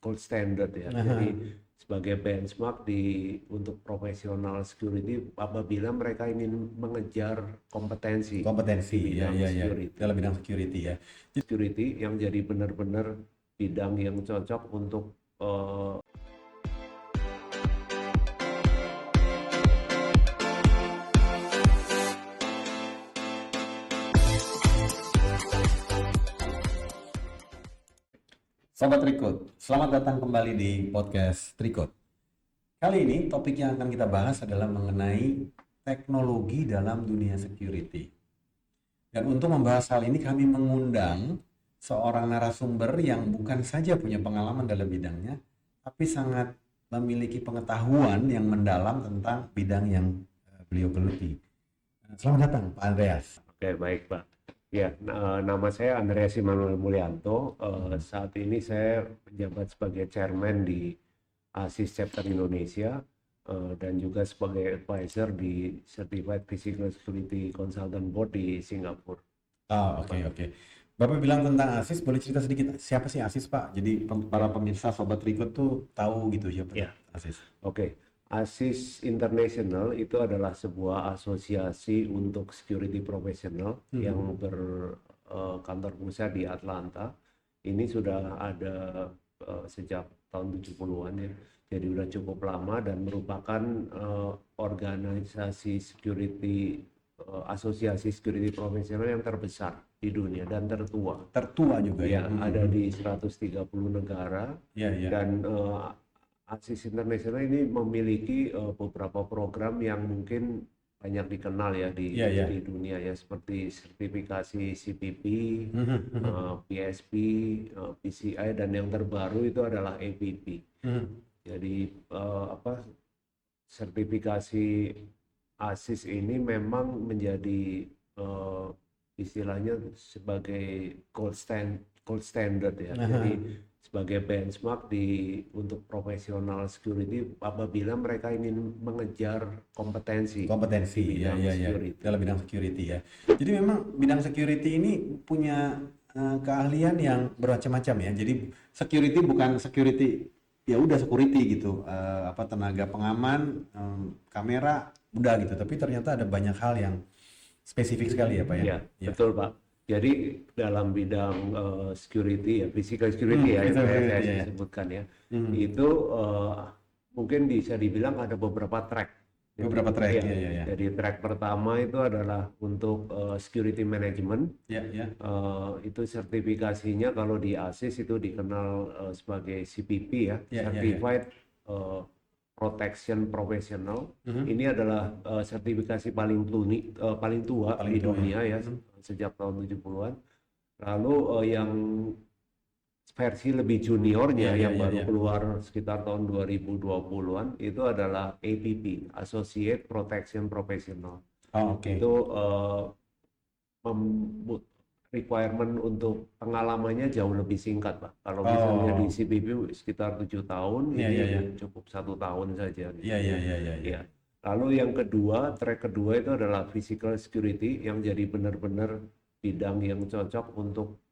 gold standard ya. Jadi sebagai benchmark untuk profesional security apabila mereka ingin mengejar kompetensi di ya, bidang security. dalam bidang security ya. Security yang jadi benar-benar bidang yang cocok untuk Sobat Trikut, selamat datang kembali di podcast Trikut. Kali ini topik yang akan kita bahas adalah mengenai teknologi dalam dunia security. Dan untuk membahas hal ini kami mengundang seorang narasumber yang bukan saja punya pengalaman dalam bidangnya, tapi sangat memiliki pengetahuan yang mendalam tentang bidang yang beliau geluti. Selamat datang Pak Andreas. Oke, baik Pak. Ya, nama saya Andreas Immanuel Mulyanto. Saat ini saya menjabat sebagai chairman di ASIS Chapter Indonesia dan juga sebagai advisor di Certified Physical Security Consultant Board di Singapura. Oke. Bapak bilang tentang ASIS, boleh cerita sedikit siapa sih ASIS Pak? Jadi para pemirsa Sobat Trikut tuh tahu gitu siapa ASIS. Oke. ASIS International itu adalah sebuah asosiasi untuk security professional yang berkantor pusat di Atlanta. Ini sudah ada sejak tahun 70-an ya. Jadi sudah cukup lama dan merupakan organisasi security asosiasi security professional yang terbesar di dunia dan tertua. Tertua juga ya. Ada di 130 negara dan ASIS International ini memiliki beberapa program yang mungkin banyak dikenal ya di dunia ya, seperti sertifikasi CPP, PSP, PCI, dan yang terbaru itu adalah APP. Jadi sertifikasi ASIS ini memang menjadi istilahnya sebagai gold standard ya. Jadi sebagai benchmark untuk profesional security apabila mereka ingin mengejar kompetensi dalam bidang security ya. Jadi memang bidang security ini punya keahlian yang bermacam-macam ya. Jadi security bukan security ya udah security gitu, tenaga pengaman, kamera udah gitu. Tapi ternyata ada banyak hal yang spesifik sekali ya Pak ya. Ya. Betul Pak. Jadi dalam bidang security ya, physical security yang saya sebutkan ya, itu mungkin bisa dibilang ada beberapa track. Jadi track pertama itu adalah untuk security management. Itu sertifikasinya kalau di ASIS itu dikenal sebagai CPP ya, Certified Protection Professional. Ini adalah sertifikasi paling tua di dunia ya, sejak tahun 70-an. Lalu yang versi lebih juniornya yang baru keluar sekitar tahun 2020-an itu adalah APP, Associate Protection Professional. Itu requirement untuk pengalamannya jauh lebih singkat Pak. Kalau misalnya di CPP sekitar 7 tahun, ini cukup 1 tahun saja. Lalu yang kedua, track kedua itu adalah physical security yang jadi benar-benar bidang yang cocok untuk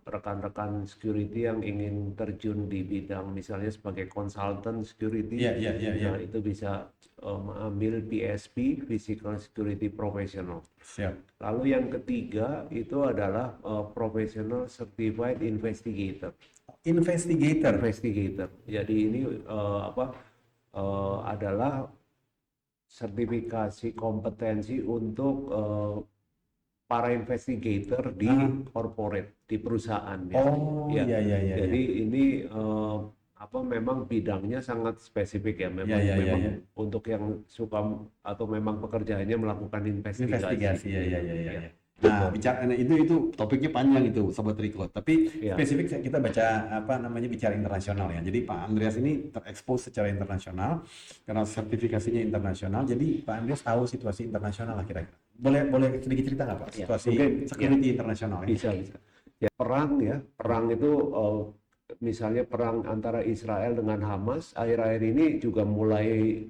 rekan-rekan security yang ingin terjun di bidang misalnya sebagai consultant security. Nah, itu bisa mengambil PSP, Physical Security Professional. Lalu yang ketiga itu adalah Professional Certified Investigator. Jadi ini adalah sertifikasi kompetensi untuk para investigator di corporate, di perusahaan ya. Jadi ini memang bidangnya sangat spesifik ya, memang untuk yang suka atau memang pekerjaannya melakukan investigasi. Nah, itu topiknya panjang itu Sobat Trikut. Tapi spesifik kita baca bicara internasional ya. Jadi Pak Andreas ini terekspos secara internasional karena sertifikasinya internasional. Jadi Pak Andreas tahu situasi internasional lah kira-kira. Boleh sedikit cerita nggak Pak situasi security internasional? Bisa. Ya, perang itu misalnya perang antara Israel dengan Hamas akhir-akhir ini juga mulai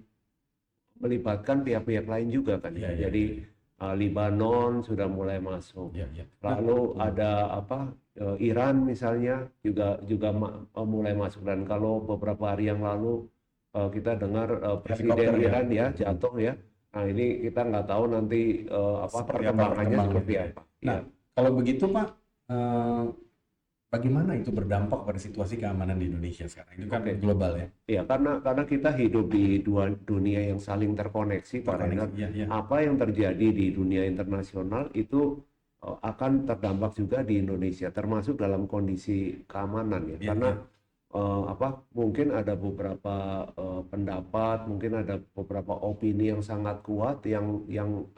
melibatkan pihak-pihak lain juga kan. Jadi Libanon sudah mulai masuk. Lalu ada Iran misalnya juga mulai masuk, dan kalau beberapa hari yang lalu kita dengar Presiden Helikopter ya. Iran ya jatuh ya. Nah ini kita nggak tahu nanti Seperti apa perkembangannya perkembangannya, seperti ya. apa. Nah, Ya. kalau begitu Pak, bagaimana itu berdampak pada situasi keamanan di Indonesia sekarang? Itu kan Oke. global ya. Ya, karena kita hidup di dua dunia yang saling terkoneksi, Pak Renat. Ya, ya. Apa yang terjadi di dunia internasional itu akan terdampak juga di Indonesia, termasuk dalam kondisi keamanan ya. Ya, Karena ya. mungkin ada beberapa pendapat, mungkin ada beberapa opini yang sangat kuat yang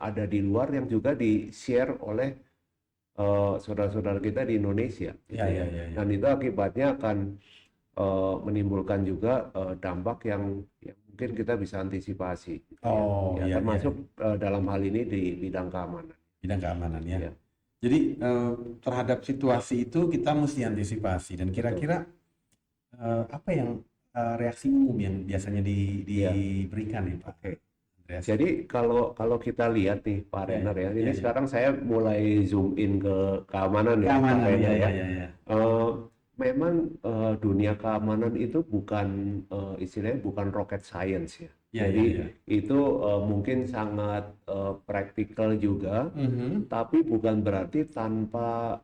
ada di luar yang juga di-share oleh saudara-saudara kita di Indonesia, gitu Ya, ya. ya, ya, ya. Dan itu akibatnya akan menimbulkan juga dampak yang mungkin kita bisa antisipasi, gitu ya. Oh, Ya, iya, termasuk iya. Dalam hal ini di bidang keamanan. Bidang keamanan ya. Ya. Jadi terhadap situasi itu kita mesti antisipasi, dan kira-kira apa yang reaksi umum yang biasanya diberikan ya Pak? Oke. Andreas? Jadi kalau kita lihat nih Pak Ya, Renner ya, ya, ini ya. sekarang saya mulai zoom in ke keamanan ya Pak Keamanan Renner ya, ya. ya, ya. Memang dunia keamanan itu bukan istilahnya bukan rocket science ya. Ya, Jadi ya, ya. itu mungkin sangat praktikal juga, tapi bukan berarti tanpa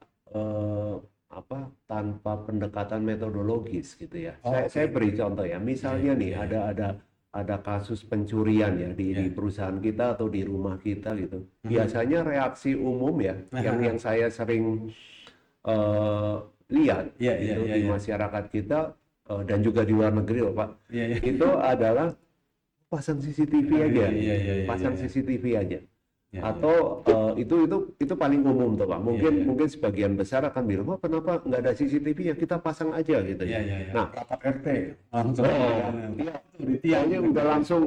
tanpa pendekatan metodologis gitu ya. Oh, Saya oke. beri contoh ya. Misalnya Ya, nih ya, ya. ada kasus pencurian ya di Ya. perusahaan kita atau di rumah kita gitu. Biasanya reaksi umum ya yang saya sering lihat Ya, itu ya, di ya. masyarakat kita dan juga di luar negeri loh Pak. Ya, ya. Itu adalah pasang CCTV aja. Iya, iya, iya, Pasang iya. CCTV aja. Ya, Atau itu paling umum tuh Pak. Iya. Mungkin sebagian besar akan bilang, "Wah, kenapa nggak ada CCTV ya, kita pasang aja," gitu ya, ya. ya, ya. Nah, Rapat RT langsung iya, di tiang. pokoknya udah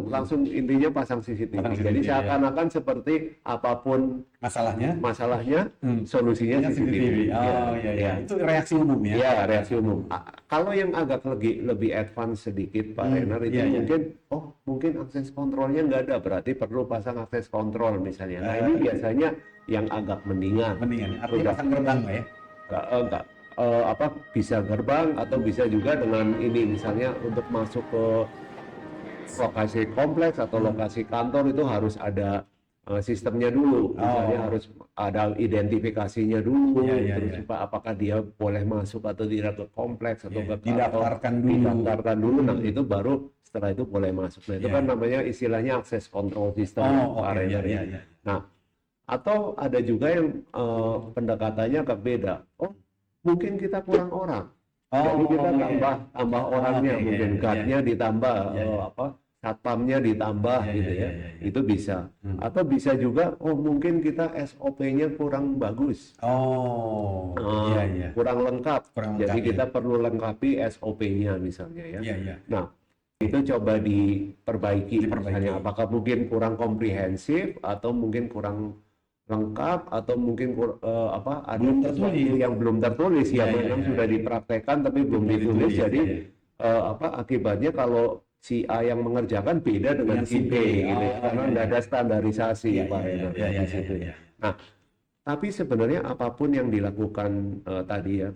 langsung intinya pasang CCTV. Pasang Jadi CCTV, ya. seakan-akan seperti apapun masalahnya, solusinya Ya, CCTV. Oh, iya, iya. Itu reaksi umum ya. Ya, reaksi umum. Kalau yang agak lebih advance sedikit, Pak Renner, itu iya, iya. mungkin akses kontrolnya nggak ada, berarti perlu pasang akses kontrol misalnya. Nah, ini biasanya yang agak mendingan. Mendingan. Artinya pasang gerbang Pak ya. Enggak, bisa gerbang atau bisa juga dengan ini misalnya untuk masuk ke lokasi kompleks atau lokasi kantor itu harus ada sistemnya dulu, misalnya harus ada identifikasinya dulu, Iya, terus iya. apakah dia boleh masuk atau tidak ke kompleks atau Iya, ke kantor, didaftarkan dulu, nah itu baru setelah itu boleh masuk. Nah itu Iya. kan namanya istilahnya akses control system, Oh, oke. Renner, Iya, ya. iya. Nah, atau ada juga yang pendekatannya agak beda. Oh, mungkin kita kurang orang. Jadi kita tambah orangnya, oke, mungkin iya, guardnya ditambah, Iya, iya. satpamnya ditambah Iya, gitu iya, ya. iya, iya. Itu bisa. Atau bisa juga, oh mungkin kita SOP-nya kurang bagus. Oh, iya, iya. Kurang lengkap. Kurang Jadi lengkap, kita perlu lengkapi SOP-nya misalnya ya. Iya, iya. Nah, itu coba diperbaiki. Misalnya apakah mungkin kurang komprehensif atau mungkin kurang lengkap atau mungkin ada Belum sesuatu tertulis. yang belum tertulis ya, Iya, memang iya, sudah dipraktekkan tapi belum ditulis. Jadi akibatnya kalau si A yang mengerjakan beda dengan si B gitu ya, karena nggak ada standarisasi Pak Renner di situ ya. Nah, tapi sebenarnya apapun yang dilakukan tadi ya,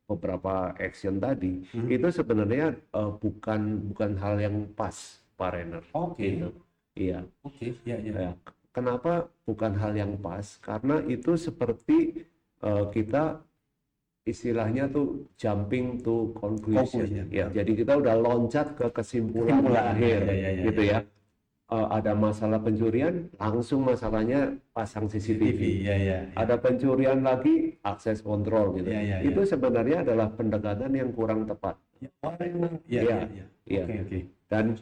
beberapa action tadi itu sebenarnya bukan hal yang pas, Pak Renner. Oke. Gitu. Iya. Oke, iya, iya. Ya. Kenapa bukan hal yang pas? Karena itu seperti kita istilahnya tuh jumping to conclusion. Ya, jadi kita udah loncat ke kesimpulan akhir, gitu ya. Ada masalah pencurian, langsung masalahnya pasang CCTV. Ada pencurian lagi, akses kontrol gitu. Itu sebenarnya adalah pendekatan yang kurang tepat. Iya. Oke. Dan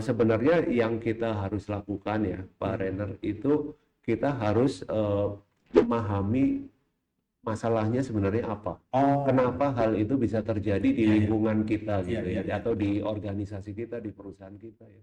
sebenarnya yang kita harus lakukan ya, Pak Renner, itu kita harus memahami masalahnya sebenarnya apa. Kenapa hal itu bisa terjadi di lingkungan kita gitu ya, atau di organisasi kita, di perusahaan kita ya.